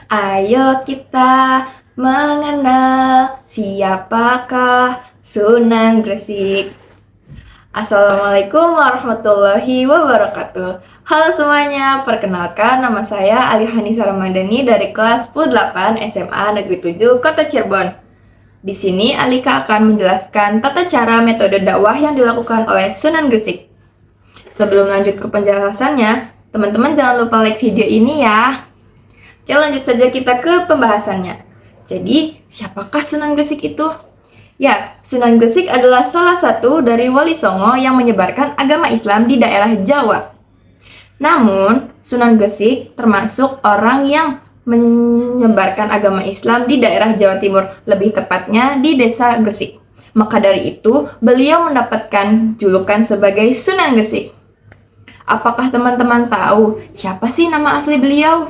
Ayo kita mengenal siapakah Sunan Gresik. Assalamualaikum warahmatullahi wabarakatuh. Halo semuanya, perkenalkan nama saya Alihanisa Ramadhani dari kelas 8 SMA Negeri 7 Kota Cirebon. Di sini Alika akan menjelaskan tata cara metode dakwah yang dilakukan oleh Sunan Gresik. Sebelum lanjut ke penjelasannya, teman-teman jangan lupa like video ini ya. Oke, lanjut saja kita ke pembahasannya. Jadi, siapakah Sunan Gresik itu? Ya, Sunan Gresik adalah salah satu dari Wali Songo yang menyebarkan agama Islam di daerah Jawa. Namun, Sunan Gresik termasuk orang yang menyebarkan agama Islam di daerah Jawa Timur, lebih tepatnya di Desa Gresik. Maka dari itu, beliau mendapatkan julukan sebagai Sunan Gresik. Apakah teman-teman tahu siapa sih nama asli beliau?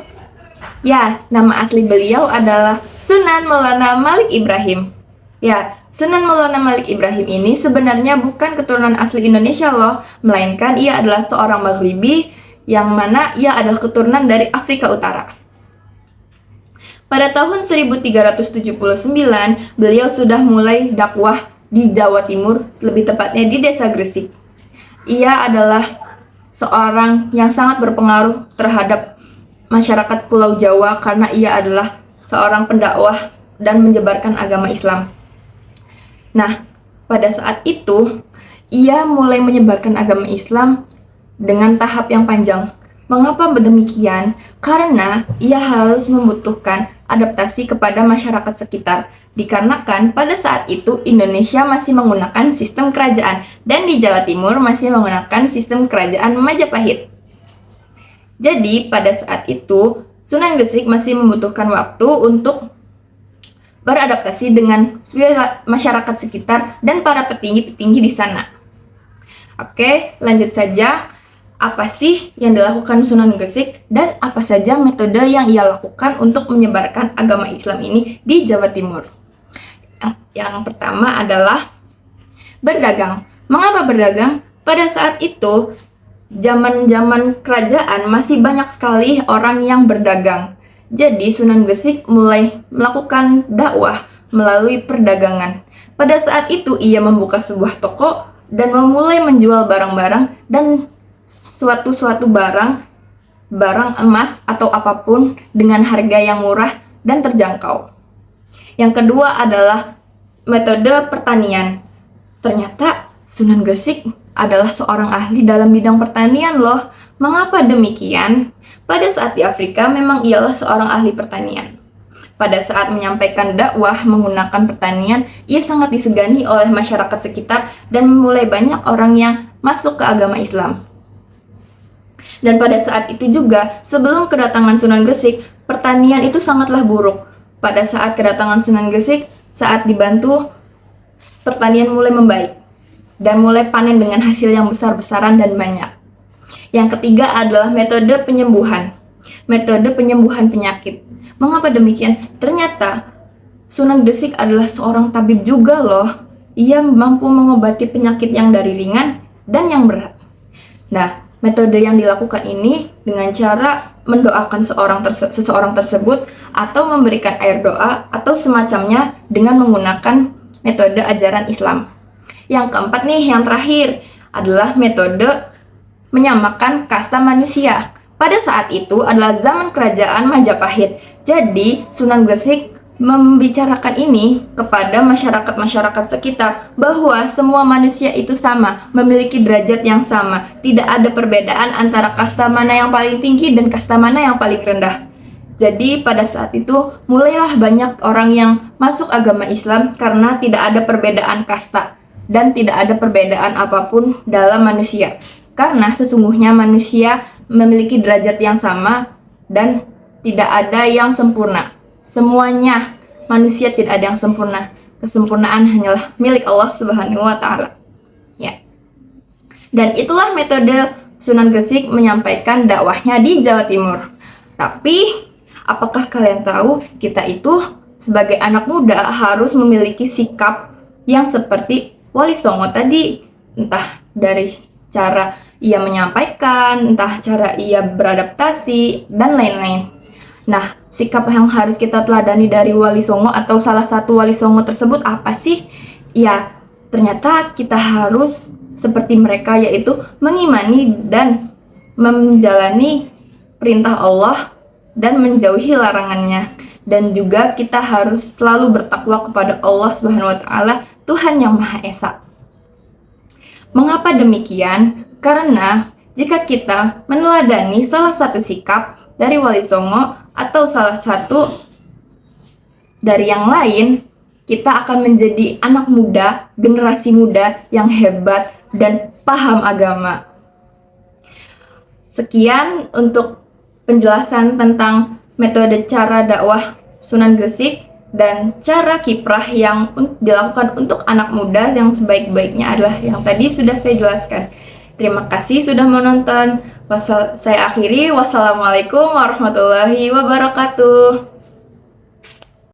Ya, nama asli beliau adalah Sunan Maulana Malik Ibrahim. Ya, Sunan Maulana Malik Ibrahim ini sebenarnya bukan keturunan asli Indonesia loh, melainkan ia adalah seorang Maghribi yang mana ia adalah keturunan dari Afrika Utara. Pada tahun 1379, beliau sudah mulai dakwah di Jawa Timur, lebih tepatnya di Desa Gresik. Ia adalah seorang yang sangat berpengaruh terhadap masyarakat Pulau Jawa karena ia adalah seorang pendakwah dan menyebarkan agama Islam. Nah, pada saat itu ia mulai menyebarkan agama Islam dengan tahap yang panjang. Mengapa demikian? Karena ia harus membutuhkan adaptasi kepada masyarakat sekitar. Dikarenakan pada saat itu Indonesia masih menggunakan sistem kerajaan dan di Jawa Timur masih menggunakan sistem kerajaan Majapahit. Jadi, pada saat itu, Sunan Gresik masih membutuhkan waktu untuk beradaptasi dengan masyarakat sekitar dan para petinggi-petinggi di sana. Oke, lanjut saja. Apa sih yang dilakukan Sunan Gresik dan apa saja metode yang ia lakukan untuk menyebarkan agama Islam ini di Jawa Timur? Yang pertama adalah berdagang. Mengapa berdagang? Pada saat itu, zaman kerajaan masih banyak sekali orang yang berdagang. Jadi Sunan Gresik mulai melakukan dakwah melalui perdagangan. Pada saat itu ia membuka sebuah toko dan memulai menjual barang-barang dan suatu barang emas atau apapun dengan harga yang murah dan terjangkau. Yang kedua adalah metode pertanian. Ternyata Sunan Gresik adalah seorang ahli dalam bidang pertanian loh. Mengapa demikian? Pada saat di Afrika memang ialah seorang ahli pertanian. Pada saat menyampaikan dakwah menggunakan pertanian, ia sangat disegani oleh masyarakat sekitar dan mulai banyak orang yang masuk ke agama Islam. Dan pada saat itu juga, sebelum kedatangan Sunan Gresik, pertanian itu sangatlah buruk. Pada saat kedatangan Sunan Gresik, saat dibantu, pertanian mulai membaik dan mulai panen dengan hasil yang besar-besaran dan banyak. Yang ketiga adalah metode penyembuhan. Metode penyembuhan penyakit. Mengapa demikian? Ternyata Sunan Gresik adalah seorang tabib juga loh. Ia mampu mengobati penyakit yang dari ringan dan yang berat. Nah, metode yang dilakukan ini dengan cara mendoakan seseorang tersebut atau memberikan air doa atau semacamnya dengan menggunakan metode ajaran Islam. Yang keempat nih, yang terakhir adalah metode menyamakan kasta manusia. Pada saat itu adalah zaman kerajaan Majapahit. Jadi Sunan Gresik membicarakan ini kepada masyarakat sekitar bahwa semua manusia itu sama, memiliki derajat yang sama. Tidak ada perbedaan antara kasta mana yang paling tinggi dan kasta mana yang paling rendah. Jadi pada saat itu mulailah banyak orang yang masuk agama Islam karena tidak ada perbedaan kasta dan tidak ada perbedaan apapun dalam manusia. Karena sesungguhnya manusia memiliki derajat yang sama dan tidak ada yang sempurna. Semuanya manusia tidak ada yang sempurna. Kesempurnaan hanyalah milik Allah Subhanahu wa taala. Ya. Dan itulah metode Sunan Gresik menyampaikan dakwahnya di Jawa Timur. Tapi apakah kalian tahu kita itu sebagai anak muda harus memiliki sikap yang seperti Wali Songo tadi, entah dari cara ia menyampaikan, entah cara ia beradaptasi, dan lain-lain. Nah, sikap yang harus kita teladani dari Wali Songo atau salah satu Wali Songo tersebut apa sih? Ya, ternyata kita harus seperti mereka, yaitu mengimani dan menjalani perintah Allah dan menjauhi larangannya. Dan juga kita harus selalu bertakwa kepada Allah Subhanahu wa taala, Tuhan yang Maha Esa. Mengapa demikian? Karena jika kita meneladani salah satu sikap dari Wali Songo atau salah satu dari yang lain, kita akan menjadi anak muda, generasi muda yang hebat dan paham agama. Sekian untuk penjelasan tentang metode cara dakwah Sunan Gresik dan cara kiprah yang dilakukan untuk anak muda yang sebaik-baiknya adalah yang tadi sudah saya jelaskan. Terima kasih sudah menonton. Saya akhiri. Wassalamualaikum warahmatullahi wabarakatuh.